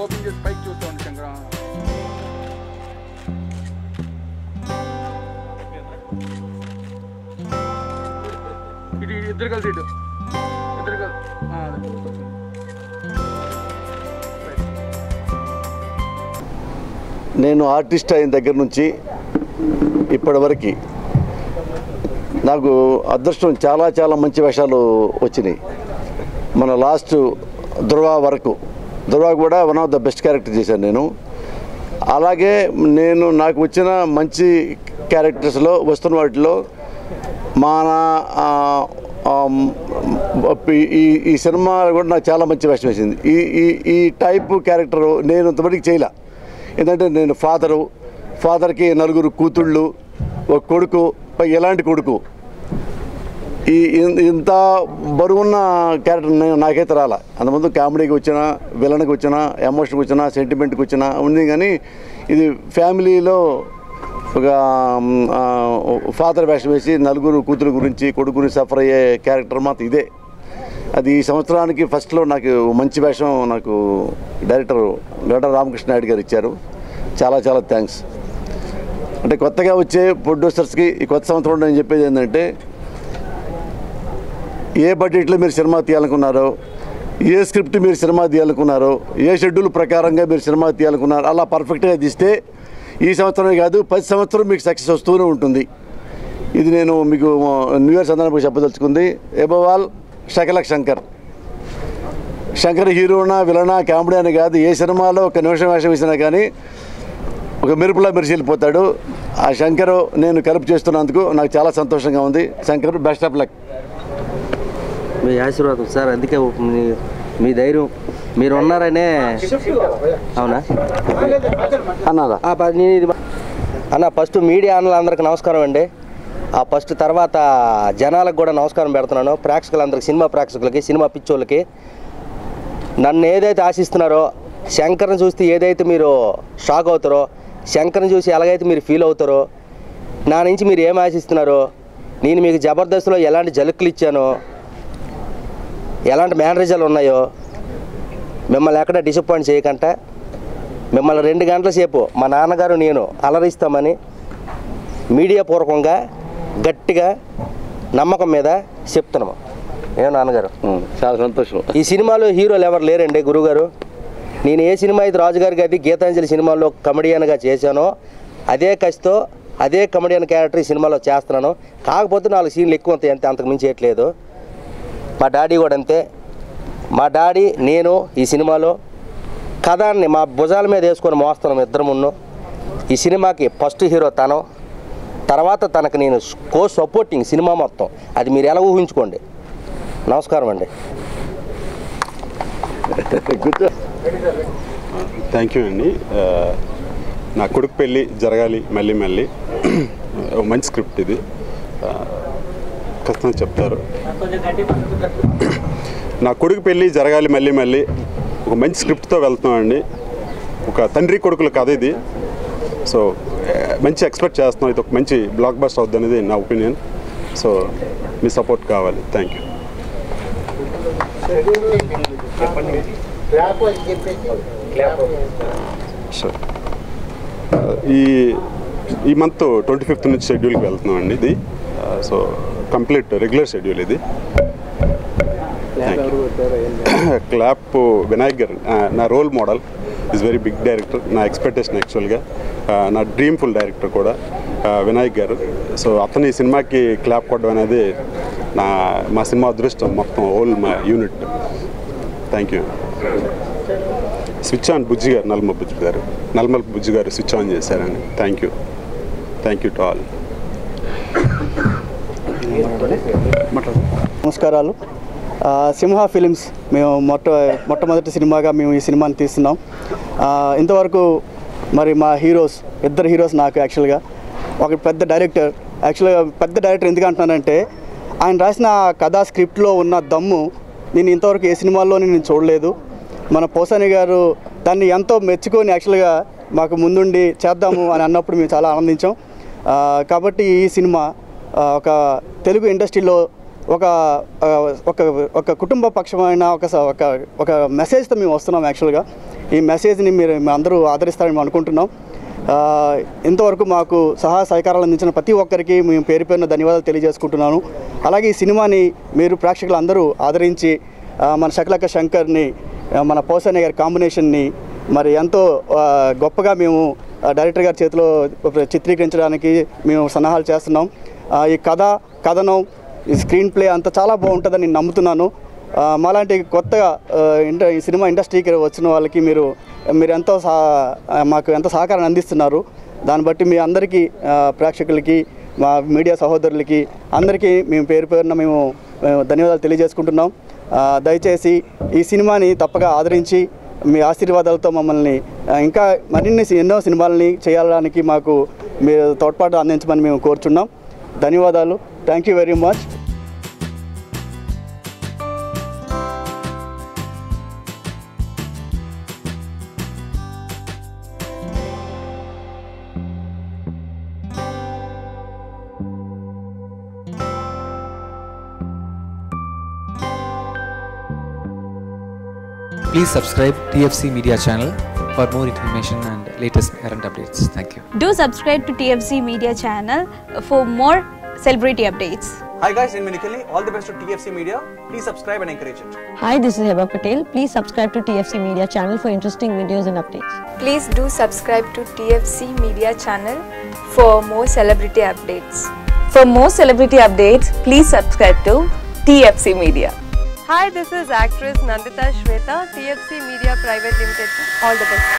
Open చేసి పైకి చూస్తాను శంకర. ఇటు ఇద్దరు కలిసి ఇటు ఇద్దరు కలిసి నేను ఆర్టిస్ట్ అయిన దగ్గర నుంచి ఇప్పటివరకు నాకు అదృష్టం చాలా చాలా మంచి వేషాలు వచ్చినాయి. మన లాస్ట్ ధృవ వరకు, ధృవ కూడా one of the best character చేశాను నేను. అలాగే నాకు వచ్చిన మంచి క్యారెక్టర్స్లో వస్తున్న వాటిలో మన ఈ సినిమా కూడా నాకు చాలా మంచి వేషం వేసింది. ఈ టైప్ క్యారెక్టర్ నేను ఇంతవరకు చేయలే. ఎందుకంటే నేను ఫాదర్కి 4 కూతుళ్ళు, ఒక కొడుకు, ఎలాంటి కొడుకు, ఇంత బరువున్న క్యారెక్టర్ నాకైతే రాలా. అంతకుముందు కామెడీకి వచ్చినా, విలన్కి వచ్చినా, ఎమోషన్కి వచ్చినా, సెంటిమెంట్కి వచ్చినా ఉంది. కానీ ఇది ఫ్యామిలీలో ఒక ఫాదర్ వేషం వేసి 4 కూతురు గురించి, కొడుకు గురించి సఫర్ అయ్యే క్యారెక్టర్ మాత్రం ఇదే. అది ఈ సంవత్సరానికి ఫస్ట్లో నాకు మంచి వేషం నాకు డైరెక్టర్ గడ్డ రామకృష్ణ నాయుడు గారు ఇచ్చారు. చాలా చాలా థ్యాంక్స్. అంటే కొత్తగా వచ్చే ప్రొడ్యూసర్స్కి ఈ కొత్త సంవత్సరం నేను చెప్పేది ఏంటంటే, ఏ బడ్జెట్లో మీరు సినిమా తీయాలనుకున్నారో, ఏ స్క్రిప్ట్ మీరు సినిమా తీయాలనుకున్నారో, ఏ షెడ్యూల్ ప్రకారంగా మీరు సినిమా తీయాలనుకున్నారో అలా పర్ఫెక్ట్గా తీస్తే ఈ సంవత్సరమే కాదు 10 సంవత్సరం మీకు సక్సెస్ వస్తూనే ఉంటుంది. ఇది నేను మీకు న్యూ ఇయర్ సందర్భంగా చెప్పదలుచుకుంది. అబవ్ ఆల్ శకలక్ శంకర్ హీరోనా, విలనా, కామెడీ అని కాదు, ఏ సినిమాలో ఒక నిమిషం వేషం వేసినా కానీ ఒక మెరుపులా మెరిసిపోతాడు. ఆ శంకర్ నేను కలుపు చేస్తున్నందుకు నాకు చాలా సంతోషంగా ఉంది. Shankar best of luck. మీ ఆశీర్వాదం సార్, అందుకే మీ ధైర్యం మీరు ఉన్నారనే. అవునా అన్నారా అన్న? ఫస్ట్ మీడియా అన్నలందరికీ నమస్కారం అండి. ఆ ఫస్ట్ తర్వాత జనాలకు కూడా నమస్కారం పెడుతున్నాను. ప్రేక్షకులందరికీ, సినిమా ప్రేక్షకులకి, సినిమా పిచ్చోళ్ళకి. నన్ను ఏదైతే ఆశిస్తున్నారో, శంకర్ని చూస్తే ఏదైతే మీరు షాక్ అవుతారో, శంకర్ని చూసి ఎలాగైతే మీరు ఫీల్ అవుతారో, నా నుంచి మీరు ఏం ఆశిస్తున్నారో, నేను మీకు జబర్దస్త్లో ఎలాంటి జలుకులు ఇచ్చానో, ఎలాంటి మేనరిజాలు ఉన్నాయో, మిమ్మల్ని ఎక్కడ డిసప్పాయింట్ చేయకుండా మిమ్మల్ని 2 గంటల సేపు మా నాన్నగారు నేను అలరిస్తామని మీడియా పూర్వకంగా గట్టిగా నమ్మకం మీద చెప్తున్నాము. ఏమో నాన్నగారు? చాలా సంతోషం. ఈ సినిమాలో హీరోలు ఎవరు లేరండి గురువుగారు. నేను ఏ సినిమా అయితే రాజుగారి గది, గీతాంజలి సినిమాలో కమెడియన్గా చేశానో అదే కసితో అదే కమెడియన్ క్యారెక్టర్ ఈ సినిమాలో చేస్తున్నాను. కాకపోతే 4 సీన్లు ఎక్కువ ఉంటాయి అంతే, అంతకు మించి చేయట్లేదు. మా డాడీ కూడా అంతే. మా డాడీ నేను ఈ సినిమాలో కథాన్ని మా భుజాల మీద వేసుకొని మోస్తున్నాం ఇద్దరమును. ఈ సినిమాకి ఫస్ట్ హీరో తను, తర్వాత తనకు నేను కో సపోర్టింగ్ సినిమా మొత్తం. అది మీరు ఎలా ఊహించుకోండి. నమస్కారం అండి. థ్యాంక్ యూ అండి. నా కొడుకు పెళ్ళి జరగాలి మళ్ళీ మంచి స్క్రిప్ట్ ఇది, ఖచ్చితంగా చెప్తారు. నా కొడుకు పెళ్ళి జరగాలి మళ్ళీ ఒక మంచి స్క్రిప్ట్తో వెళ్తున్నామండి. ఒక తండ్రి కొడుకుల కథ ఇది. సో మంచి ఎక్స్పెక్ట్ చేస్తున్నాం. ఇది ఒక మంచి బ్లాక్ బస్టర్ అవుద్ది అనేది నా ఒపీనియన్. సో మీ సపోర్ట్ కావాలి. Thank you. సార్ ఈ మంత్ 25th నుంచి షెడ్యూల్కి వెళ్తున్నాం అండి. ఇది సో కంప్లీట్ రెగ్యులర్ షెడ్యూల్ ఇది. క్లాప్ వినాయక్ గారు నా role model, is very big director. నా ఎక్స్పెక్టేషన్ యాక్చువల్గా నా డ్రీమ్ఫుల్ డైరెక్టర్ కూడా వినాయక్ గారు. సో అతని సినిమాకి క్లాప్ కొట్టడం అనేది మా సినిమా అదృష్టం మొత్తం, హోల్ మా unit. Thank you. Switch on Bujji గారు, నల్మల్ బుజ్జి గారు స్విచ్ ఆన్ చేశారండి. Thank you to all. నమస్కారాలు. సింహ ఫిలిమ్స్ మేము మొట్టమొదటి సినిమాగా మేము ఈ సినిమాని తీస్తున్నాం. ఇంతవరకు మరి మా ఇద్దరు హీరోస్ నాకు యాక్చువల్గా ఒక పెద్ద డైరెక్టర్. యాక్చువల్గా పెద్ద డైరెక్టర్ ఎందుకు అంటున్నానంటే, ఆయన రాసిన కథా స్క్రిప్ట్లో ఉన్న దమ్ము నేను ఇంతవరకు ఏ సినిమాల్లో నేను చూడలేదు. మన పోసాని గారు దాన్ని ఎంతో మెచ్చుకొని యాక్చువల్గా మాకు ముందుండి చేద్దాము అని అన్నప్పుడు మేము చాలా ఆనందించాం. కాబట్టి ఈ సినిమా ఒక తెలుగు ఇండస్ట్రీలో ఒక కుటుంబ పక్షమైన ఒక మెసేజ్తో మేము వస్తున్నాం. యాక్చువల్గా ఈ మెసేజ్ని మీరు అందరూ ఆదరిస్తారని మేము అనుకుంటున్నాం. ఇంతవరకు మాకు సహాయ సహకారాలు అందించిన ప్రతి ఒక్కరికి మేము పేరు పేరున ధన్యవాదాలు తెలియజేసుకుంటున్నాను. అలాగే ఈ సినిమాని మీరు ప్రేక్షకులు అందరూ ఆదరించి మన శకలక శంకర్ని మన పోసాని గారి కాంబినేషన్ని మరి ఎంతో గొప్పగా మేము డైరెక్టర్ గారి చేతిలో చిత్రీకరించడానికి మేము సన్నాహాలు చేస్తున్నాం. ఈ కథనం ఈ స్క్రీన్ ప్లే అంతా చాలా బాగుంటుందని నేను నమ్ముతున్నాను. మాలాంటి కొత్తగా ఈ సినిమా ఇండస్ట్రీకి వచ్చిన వాళ్ళకి మీరు ఎంతో మాకు ఎంతో సహకారాన్ని అందిస్తున్నారు. దాన్ని బట్టి మీ అందరికీ ప్రేక్షకులకి మా మీడియా సహోదరులకి అందరికీ మేము పేరు పేరున మేము ధన్యవాదాలు తెలియజేసుకుంటున్నాం. దయచేసి ఈ సినిమాని తప్పగా ఆదరించి మీ ఆశీర్వాదాలతో మమ్మల్ని ఇంకా ఎన్నో సినిమాలని చేయడానికి మాకు మీరు తోడ్పాటు అందించమని మేము కోరుచున్నాం. ధన్యవాదాలు. Thank you very much. Please subscribe TFC Media channel for more information and latest current updates. Thank you. Do subscribe to TFC Media channel for more celebrity updates. Hi guys, in Minikali, all the best to TFC Media. Please subscribe and encourage it. Hi, this is Heba Patel. Please subscribe to TFC Media channel for interesting videos and updates. Please do subscribe to TFC Media channel for more celebrity updates. For more celebrity updates, please subscribe to TFC Media. Hi, this is actress Nandita Shweta, TFC Media Private Limited. All the best.